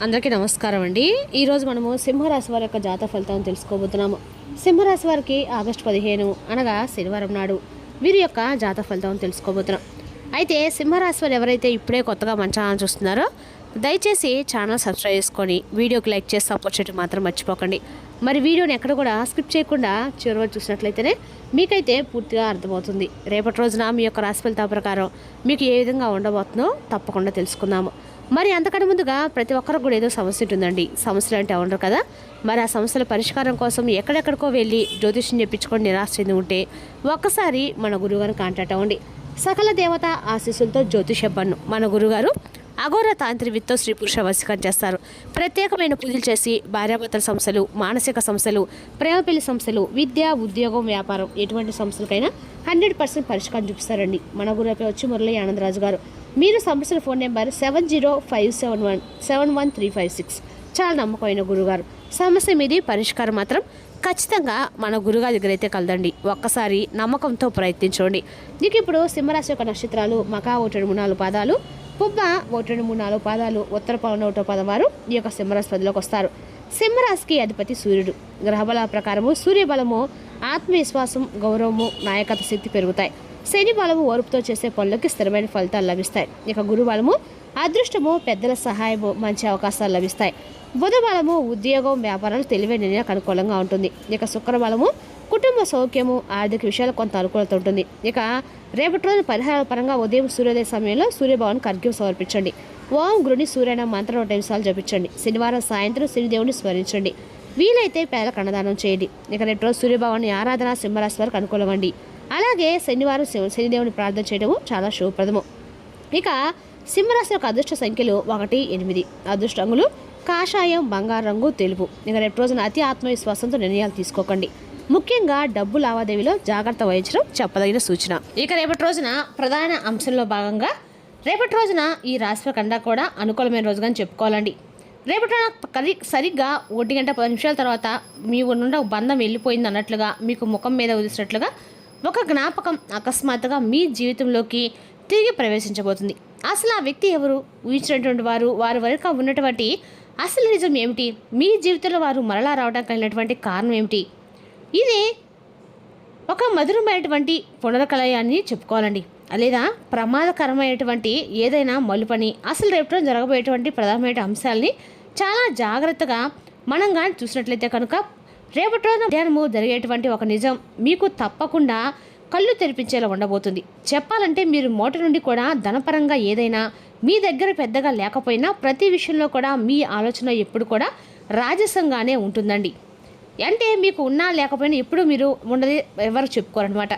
అందరికీ నమస్కారం అండి. ఈరోజు మనము సింహరాశి వారి యొక్క జాతక ఫలితాలను తెలుసుకోబోతున్నాము. సింహరాశి వారికి ఆగస్టు 15 అనగా శనివారం నాడు వీరి యొక్క జాతక ఫలితాలను తెలుసుకోబోతున్నాం. అయితే సింహరాశి వారు ఎవరైతే ఇప్పుడే కొత్తగా మన ఛానల్ చూస్తున్నారో దయచేసి ఛానల్ సబ్స్క్రైబ్ చేసుకొని వీడియోకి లైక్ చేసి సపోర్ట్ చేయడం మాత్రం మర్చిపోకండి. మరి వీడియోని ఎక్కడ కూడా స్కిప్ చేయకుండా చివరి చూసినట్లయితేనే మీకైతే పూర్తిగా అర్థమవుతుంది. రేపటి రోజున మీ యొక్క రాశి ఫలితాల ప్రకారం మీకు ఏ విధంగా ఉండబోతుందో తప్పకుండా తెలుసుకుందాము. మరి అంతకన్నా ముందుగా ప్రతి ఒక్కరికి కూడా ఏదో సమస్య ఉంటుందండి. సమస్యలు అంటే ఉండరు కదా. మరి ఆ సమస్యల పరిష్కారం కోసం ఎక్కడెక్కడికో వెళ్ళి జ్యోతిష్యం చెప్పించుకొని నిరాశ చెంది ఉంటే ఒక్కసారి మన గురువుగారిని కాంటాక్ట్ అవ్వండి. సకల దేవత ఆశీస్సులతో జ్యోతిషబ్బన్ను మన గురుగారు అఘోర తాంత్రివిత్తో స్త్రీ పురుష వశీకరణ చేస్తారు. ప్రత్యేకమైన పూజలు చేసి భార్యాభర్తల సమస్యలు, మానసిక సమస్యలు, ప్రేమ పెళ్లి సమస్యలు, విద్య, ఉద్యోగం, వ్యాపారం ఎటువంటి సమస్యలకైనా 100% పరిష్కారం చూపిస్తారండి. మన గురుపై వచ్చి మురళీ ఆనందరాజు గారు. మీరు సంప్రదించిన ఫోన్ నెంబర్ 7057171356. చాలా నమ్మకమైన గురుగారు. సమస్య మీది పరిష్కారం మాత్రం ఖచ్చితంగా మన గురుగారి దగ్గర అయితే కలదండి. ఒక్కసారి నమ్మకంతో ప్రయత్నించండి. నీకు ఇప్పుడు సింహరాశి యొక్క నక్షత్రాలు మకా 1-3-4 పాదాలు, పుబ్బ 1-3-4 పాదాలు, ఉత్తర పవన 1 పదం వారు ఈ యొక్క సింహరాశి పదిలోకి వస్తారు. సింహరాశికి అధిపతి సూర్యుడు. గ్రహబల ప్రకారము సూర్యబలము ఆత్మవిశ్వాసం, గౌరవము, నాయకత్వ శక్తి పెరుగుతాయి. శని బలము ఓర్పుతో చేసే పనులకి స్థిరమైన ఫలితాలు లభిస్తాయి. ఇక గురు బలము అదృష్టము, పెద్దల సహాయము, మంచి అవకాశాలు లభిస్తాయి. బుధ బలము ఉద్యోగం, వ్యాపారాలు తెలివైన నిర్ణయాలకు అనుకూలంగా ఉంటుంది. ఇక శుక్ర బలము కుటుంబ సౌఖ్యము, ఆర్థిక విషయాలు కొంత అనుకూలత ఉంటుంది. ఇక రేపటి రోజు పరిహారాల పరంగా ఉదయం సూర్యోదయ సమయంలో సూర్యభవన్కి అర్ఘ్యం సమర్పించండి. ఓం గృణి సూర్యన మంత్రం 100 నిమిషాలు జపించండి. శనివారం సాయంత్రం శనిదేవుని స్మరించండి. వీలైతే పేదలకు అన్నదానం చేయండి. ఇక రేపు రోజు సూర్యభవన్ ఆరాధన సింహరాశి వారికి అనుకూలమండి. అలాగే శనివారం శనిదేవుని ప్రార్థన చేయడము చాలా శుభప్రదము. ఇక సింహరాశి యొక్క అదృష్ట సంఖ్యలు 1, 8. అదృష్ట రంగులు కాషాయం, బంగారు రంగు, తెలుపు. ఇక రేపు రోజున అతి ఆత్మవిశ్వాసంతో నిర్ణయాలు తీసుకోకండి. ముఖ్యంగా డబ్బు లావాదేవీలో జాగ్రత్త వహించడం చెప్పదగిన సూచన. ఇక రేపటి రోజున ప్రధాన అంశంలో భాగంగా రేపటి రోజున ఈ రాశి కన్నా కూడా అనుకూలమైన రోజుగా చెప్పుకోవాలండి. రేపటి సరిగ్గా 1 గంట 10 నిమిషాల తర్వాత మీ నుండి బంధం వెళ్ళిపోయింది అన్నట్లుగా మీకు ముఖం మీద ఉదిసినట్లుగా ఒక జ్ఞాపకం అకస్మాత్తుగా మీ జీవితంలోకి తిరిగి ప్రవేశించబోతుంది. అసలు ఆ వ్యక్తి ఎవరు, ఊహించినటువంటి వారి వరకు ఉన్నటువంటి అసలు నిజం ఏమిటి, మీ జీవితంలో వారు మరలా రావడానికి కలిగినటువంటి కారణం ఏమిటి, ఇది ఒక మధురమైనటువంటి పునర్కలయాన్ని చెప్పుకోవాలండి. లేదా ప్రమాదకరమైనటువంటి ఏదైనా మలుపని, అసలు రేపటి జరగబోయేటువంటి ప్రధానమైన అంశాలని చాలా జాగ్రత్తగా మనం కానీ చూసినట్లయితే కనుక రేపటి రోజున మధ్యాహ్నము జరిగేటువంటి ఒక నిజం మీకు తప్పకుండా కళ్ళు తెరిపించేలా ఉండబోతుంది. చెప్పాలంటే మీరు మోట నుండి కూడా ధనపరంగా ఏదైనా మీ దగ్గర పెద్దగా లేకపోయినా ప్రతి విషయంలో కూడా మీ ఆలోచన ఎప్పుడు కూడా రాజసంగానే ఉంటుందండి. అంటే మీకు ఉన్నా లేకపోయినా ఎప్పుడు మీరు ఉండదు ఎవరు చెప్పుకోరనమాట.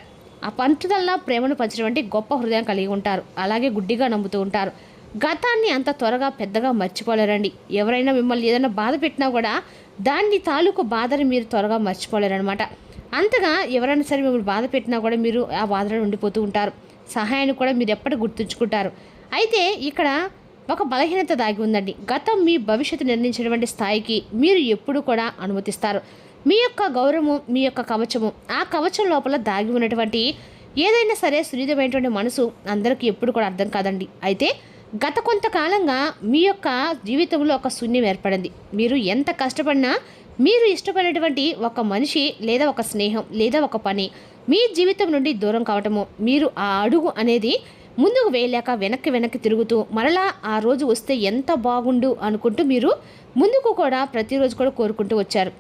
ఆ పంచుదల్లా ప్రేమను పంచినటువంటి గొప్ప హృదయం కలిగి ఉంటారు. అలాగే గుడ్డిగా నమ్ముతూ ఉంటారు. గతాన్ని అంత త్వరగా పెద్దగా మర్చిపోలేరండి. ఎవరైనా మిమ్మల్ని ఏదైనా బాధ పెట్టినా కూడా దాన్ని తాలూకు బాధని మీరు త్వరగా మర్చిపోలేరనమాట. అంతగా ఎవరైనా సరే మిమ్మల్ని బాధ పెట్టినా కూడా మీరు ఆ బాధలో ఉండిపోతూ ఉంటారు. సహాయాన్ని కూడా మీరు ఎప్పటికీ గుర్తుంచుకుంటారు. అయితే ఇక్కడ ఒక బలహీనత దాగి ఉందండి. గతం మీ భవిష్యత్తు నిర్ణయించినటువంటి స్థాయికి మీరు ఎప్పుడు కూడా అనుమతిస్తారు. మీ యొక్క గౌరవము, మీ యొక్క కవచము, ఆ కవచం లోపల దాగి ఉన్నటువంటి ఏదైనా సరే సున్నితమైనటువంటి మనసు అందరికీ ఎప్పుడు కూడా అర్థం కాదండి. అయితే గత కొంతకాలంగా మీ యొక్క జీవితంలో ఒక శూన్యం ఏర్పడింది. మీరు ఎంత కష్టపడినా మీరు ఇష్టపడినటువంటి ఒక మనిషి లేదా ఒక స్నేహం లేదా ఒక పని మీ జీవితం నుండి దూరం కావటము, మీరు ఆ అడుగు అనేది ముందుకు వేయలేక వెనక్కి తిరుగుతూ మరలా ఆ రోజు వస్తే ఎంత బాగుండు అనుకుంటూ మీరు ముందుకు కూడా ప్రతిరోజు కూడా కోరుకుంటూ వచ్చారు.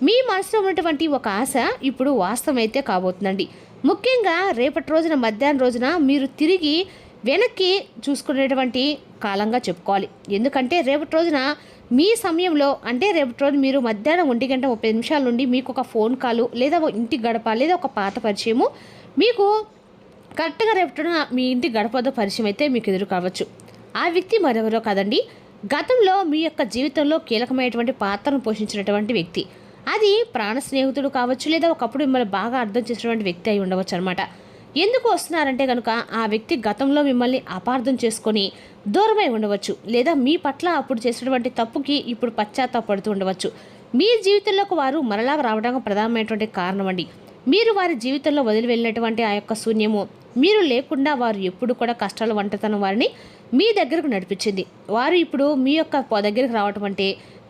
మీ మనసులో ఉన్నటువంటి ఒక ఆశ ఇప్పుడు వాస్తవమైతే కాబోతుందండి. ముఖ్యంగా రేపటి రోజున మధ్యాహ్నం రోజున మీరు తిరిగి వెనక్కి చూసుకునేటువంటి కాలంగా చెప్పుకోవాలి. ఎందుకంటే రేపటి రోజున మీ సమయంలో అంటే రేపటి రోజు మీరు మధ్యాహ్నం 1 గంట 30 నిమిషాల నుండి మీకు ఒక ఫోన్ కాలు లేదా ఇంటి గడప లేదా ఒక పాత పరిచయము మీకు కరెక్ట్గా రేపటి మీ ఇంటి గడపతో పరిచయం అయితే మీకు ఎదురు కావచ్చు. ఆ వ్యక్తి మరెవరో కాదండి, గతంలో మీ యొక్క జీవితంలో కీలకమైనటువంటి పాత్రను పోషించినటువంటి వ్యక్తి. అది ప్రాణ స్నేహితుడు కావచ్చు లేదా ఒకప్పుడు మిమ్మల్ని బాగా అర్థం చేసినటువంటి వ్యక్తి అయి ఉండవచ్చు అనమాట. ఎందుకు వస్తున్నారంటే కనుక ఆ వ్యక్తి గతంలో మిమ్మల్ని అపార్థం చేసుకొని దూరమై ఉండవచ్చు. లేదా మీ పట్ల అప్పుడు చేసినటువంటి తప్పుకి ఇప్పుడు పశ్చాత్తాపడుతూ ఉండవచ్చు. మీ జీవితంలోకి వారు మరలా రావడానికి ప్రధానమైనటువంటి కారణం అండి. మీరు వారి జీవితంలో వదిలి వెళ్ళినటువంటి ఆ యొక్క శూన్యము, మీరు లేకుండా వారు ఎప్పుడు కూడా కష్టాల ఒంటరితనం వారిని మీ దగ్గరకు నడిపించింది. వారు ఇప్పుడు మీ యొక్క దగ్గరకు రావటం అంటే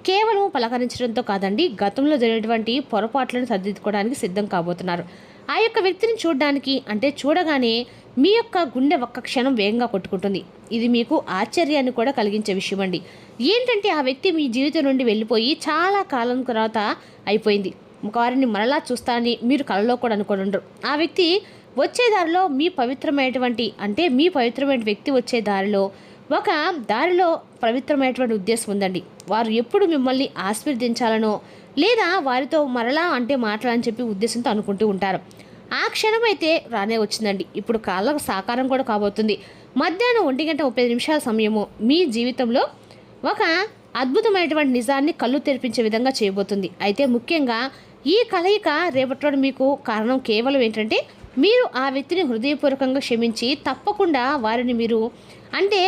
కేవలం పలకరించడంతో కాదండి, గతంలో జరిగినటువంటి పొరపాట్లను సరిదిద్దుకోవడానికి సిద్ధం కాబోతున్నారు. ఆ యొక్క వ్యక్తిని చూడడానికి అంటే చూడగానే మీ యొక్క గుండె ఒక్క క్షణం వేగంగా కొట్టుకుంటుంది. ఇది మీకు ఆశ్చర్యాన్ని కూడా కలిగించే విషయం అండి. ఏంటంటే ఆ వ్యక్తి మీ జీవితం నుండి వెళ్ళిపోయి చాలా కాలం తర్వాత అయిపోయింది. వారిని మరలా చూస్తానని మీరు కలలో కూడా అనుకోనుండరు. ఆ వ్యక్తి వచ్చే దారిలో మీ పవిత్రమైన వ్యక్తి వచ్చే దారిలో ఒక పవిత్రమైనటువంటి ఉద్దేశం ఉందండి. వారు ఎప్పుడు మిమ్మల్ని ఆశీర్వదించాలనో లేదా వారితో మరలా అంటే మాట్లాడని చెప్పి ఉద్దేశంతో అనుకుంటూ ఉంటారు. ఆ క్షణం అయితే రానే వచ్చిందండి. ఇప్పుడు కాళ్ళకు సాకారం కూడా కాబోతుంది. మధ్యాహ్నం 1:35 సమయము మీ జీవితంలో ఒక అద్భుతమైనటువంటి నిజాన్ని కళ్ళు తెరిపించే విధంగా చేయబోతుంది. అయితే ముఖ్యంగా ఈ కలయిక రేపటి మీకు కారణం కేవలం ఏంటంటే మీరు ఆ వ్యక్తిని హృదయపూర్వకంగా క్షమించి తప్పకుండా వారిని మీరు అంటే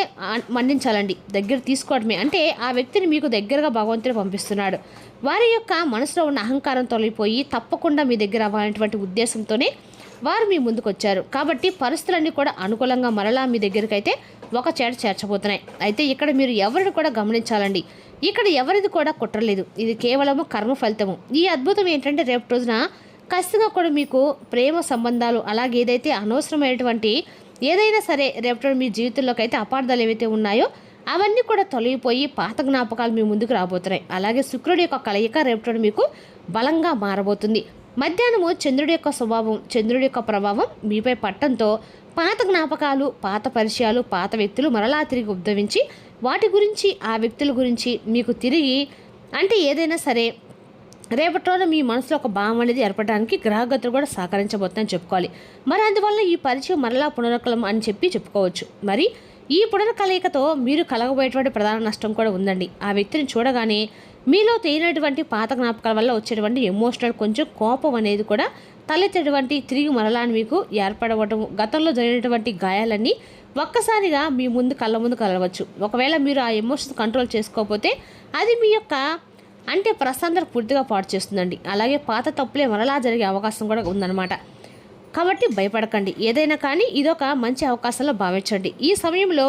మన్నించాలండి. దగ్గర తీసుకోవడమే అంటే ఆ వ్యక్తిని మీకు దగ్గరగా భగవంతుడు పంపిస్తున్నాడు. వారి యొక్క మనసులో ఉన్న అహంకారం తొలగిపోయి తప్పకుండా మీ దగ్గర అవ్వాలనేటువంటి ఉద్దేశంతోనే వారు మీ ముందుకు వచ్చారు. కాబట్టి పరిస్థితులన్నీ కూడా అనుకూలంగా మరలా మీ దగ్గరికి అయితే ఒక చేట చేర్చబోతున్నాయి. అయితే ఇక్కడ మీరు ఎవరిని కూడా గమనించాలండి. ఇక్కడ ఎవరిది కూడా కుట్రలేదు. ఇది కేవలము కర్మ ఫలితము. ఈ అద్భుతం ఏంటంటే రేపు రోజున ఖచ్చితంగా కూడా మీకు ప్రేమ సంబంధాలు అలాగే ఏదైతే అనవసరమైనటువంటి ఏదైనా సరే రేపటి మీ జీవితంలోకి అయితే అపార్థాలు ఏవైతే ఉన్నాయో అవన్నీ కూడా తొలగిపోయి పాత జ్ఞాపకాలు మీ ముందుకు రాబోతున్నాయి. అలాగే శుక్రుడి యొక్క కలయిక రేపటి మీకు బలంగా మారబోతుంది. మధ్యాహ్నము చంద్రుడి యొక్క స్వభావం చంద్రుడి యొక్క ప్రభావం మీపై పట్టడంతో పాత జ్ఞాపకాలు పాత పరిచయాలు పాత వ్యక్తులు మరలా తిరిగి ఉద్భవించి వాటి గురించి ఆ వ్యక్తుల గురించి మీకు తిరిగి అంటే ఏదైనా సరే రేపటి రోజున మీ మనసులో ఒక భావం అనేది ఏర్పడడానికి గ్రహగతులు కూడా సహకరించబోతుందని చెప్పుకోవాలి. మరి అందువల్ల ఈ పరిచయం మరలా పునరుకలం అని చెప్పి చెప్పుకోవచ్చు. మరి ఈ పునర్కలయికతో మీరు కలగబోయేటువంటి ప్రధాన నష్టం కూడా ఉందండి. ఆ వ్యక్తిని చూడగానే మీలో తేలినటువంటి పాత జ్ఞాపకాల వల్ల వచ్చేటువంటి ఎమోషనల్ కొంచెం కోపం అనేది కూడా తలెత్తేటువంటి తిరిగి మరలా మీకు ఏర్పడవటం గతంలో జరిగినటువంటి గాయాలన్నీ ఒక్కసారిగా మీ కళ్ళ ముందు కలవచ్చు. ఒకవేళ మీరు ఆ ఎమోషన్స్ కంట్రోల్ చేసుకోకపోతే అది మీ యొక్క అంటే ప్రశాంతత పూర్తిగా పాటు చేస్తుందండి. అలాగే పాత తప్పులే మరలా జరిగే అవకాశం కూడా ఉందన్నమాట. కాబట్టి భయపడకండి. ఏదైనా కానీ ఇదొక మంచి అవకాశంలో భావించండి. ఈ సమయంలో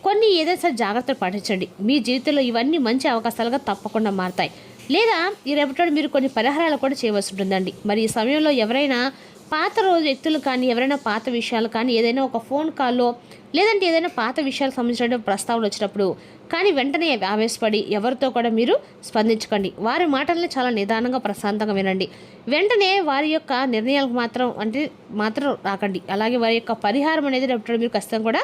కొన్ని ఏదైనా సరే జాగ్రత్తలు పాటించండి. మీ జీవితంలో ఇవన్నీ మంచి అవకాశాలుగా తప్పకుండా మారతాయి. లేదా ఈ రేపటి మీరు కొన్ని పరిహారాలు కూడా చేయవలసి ఉంటుందండి. మరి ఈ సమయంలో ఎవరైనా పాత రోజు వ్యక్తులు కానీ ఎవరైనా పాత విషయాలు కానీ ఏదైనా ఒక ఫోన్ కాల్లో లేదంటే ఏదైనా పాత విషయాలకు సంబంధించిన ప్రస్తావనలు వచ్చినప్పుడు కానీ వెంటనే ఆవేశపడి ఎవరితో కూడా మీరు స్పందించకండి. వారి మాటల్ని చాలా నిదానంగా ప్రశాంతంగా వినండి. వెంటనే వారి యొక్క నిర్ణయాలకు మాత్రం రాకండి. అలాగే వారి యొక్క పరిహారం అనేది రేపటి మీరు ఖచ్చితంగా కూడా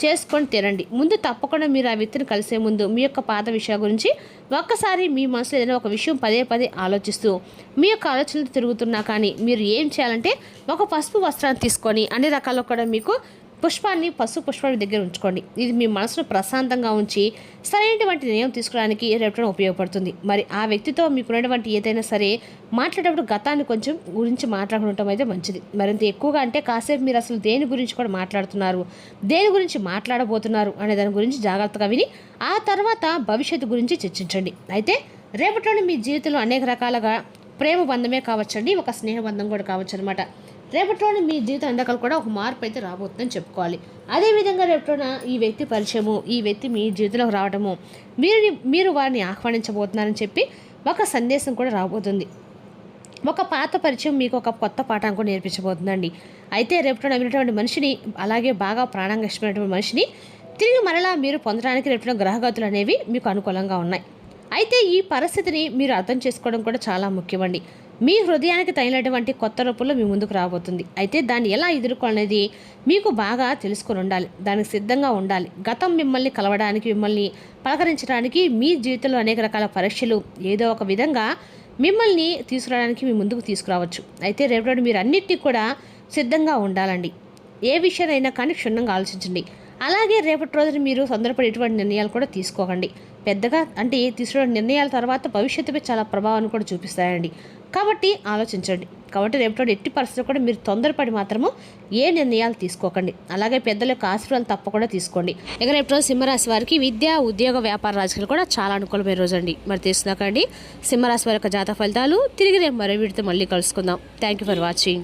చేసుకొని తినండి. ముందు తప్పకుండా మీరు ఆ వ్యక్తిని కలిసే ముందు మీ యొక్క పాత విషయాల గురించి ఒక్కసారి మీ మనసులో ఏదైనా ఒక విషయం పదే ఆలోచిస్తూ మీ యొక్క ఆలోచనలు తిరుగుతున్నా కానీ మీరు ఏం చేయాలంటే ఒక పసుపు వస్త్రాన్ని తీసుకొని అన్ని రకాల్లో కూడా మీకు పసుపు పుష్పాన్ని దగ్గర ఉంచుకోండి. ఇది మీ మనసును ప్రశాంతంగా ఉంచి సరైనటువంటి నిర్ణయం తీసుకోవడానికి రేపటి ఉపయోగపడుతుంది. మరి ఆ వ్యక్తితో మీకున్నటువంటి ఏదైనా సరే మాట్లాడేటప్పుడు గతాన్ని కొంచెం గురించి మాట్లాడుకుంటాం అయితే మంచిది. మరింత ఎక్కువగా అంటే కాసేపు మీరు అసలు దేని గురించి కూడా మాట్లాడుతున్నారు, దేని గురించి మాట్లాడబోతున్నారు అనే దాని గురించి జాగ్రత్తగా విని ఆ తర్వాత భవిష్యత్తు గురించి చర్చించండి. అయితే రేపటి మీ జీవితంలో అనేక రకాలుగా ప్రేమ బంధమే కావచ్చండి, ఒక స్నేహ బంధం కూడా కావచ్చు అనమాట. రేపటిలోని మీ జీవితం ఎండకలు కూడా ఒక మార్పు అయితే రాబోతుందని చెప్పుకోవాలి. అదేవిధంగా రేపటిన ఈ వ్యక్తి పరిచయము ఈ వ్యక్తి మీ జీవితంలోకి రావడము మీరు వారిని ఆహ్వానించబోతున్నారని చెప్పి ఒక సందేశం కూడా రాబోతుంది. ఒక పాత పరిచయం మీకు ఒక కొత్త పాఠం కూడా నేర్పించబోతుందండి. అయితే రేపటిన విన్నటువంటి మనిషిని అలాగే బాగా ప్రాణంగా ఇష్టమైనటువంటి మనిషిని తిరిగి మరలా మీరు పొందడానికి రేపటిన గ్రహగతులు అనేవి మీకు అనుకూలంగా ఉన్నాయి. అయితే ఈ పరిస్థితిని మీరు అర్థం చేసుకోవడం కూడా చాలా ముఖ్యమండి. మీ హృదయానికి తగినటువంటి కొత్త రూపంలో మీ ముందుకు రాబోతుంది. అయితే దాన్ని ఎలా ఎదుర్కోవాలనేది మీకు బాగా తెలుసుకొని ఉండాలి, దానికి సిద్ధంగా ఉండాలి. గతం మిమ్మల్ని కలవడానికి మిమ్మల్ని పలకరించడానికి మీ జీవితంలో అనేక రకాల పరీక్షలు ఏదో ఒక విధంగా మిమ్మల్ని తీసుకురావడానికి మీ ముందుకు తీసుకురావచ్చు. అయితే రేపటి మీరు అన్నిటికీ కూడా సిద్ధంగా ఉండాలండి. ఏ విషయానైనా కానీ క్షుణ్ణంగా ఆలోచించండి. అలాగే రేపటి రోజున మీరు తొందరపడి ఎటువంటి నిర్ణయాలు కూడా తీసుకోకండి. పెద్దగా అంటే తీసుకునే నిర్ణయాల తర్వాత భవిష్యత్తుపై చాలా ప్రభావాన్ని కూడా చూపిస్తాయండి. కాబట్టి ఆలోచించండి. కాబట్టి రేపటి ఎట్టి పరిస్థితులు కూడా మీరు తొందరపడి మాత్రము ఏ నిర్ణయాలు తీసుకోకండి. అలాగే పెద్దల యొక్క ఆశీర్వాదాలు తప్పకుండా తీసుకోండి. ఇక రేపటి రోజు సింహరాశి వారికి విద్య, ఉద్యోగ, వ్యాపార, రాజకీయాలు కూడా చాలా అనుకూలమైన రోజు అండి. మరి తెలుసుకుందాకండి సింహరాశి వారి యొక్క జాతక ఫలితాలు. తిరిగి రేపు మరో వీడితో మళ్ళీ కలుసుకుందాం. Thank you for watching.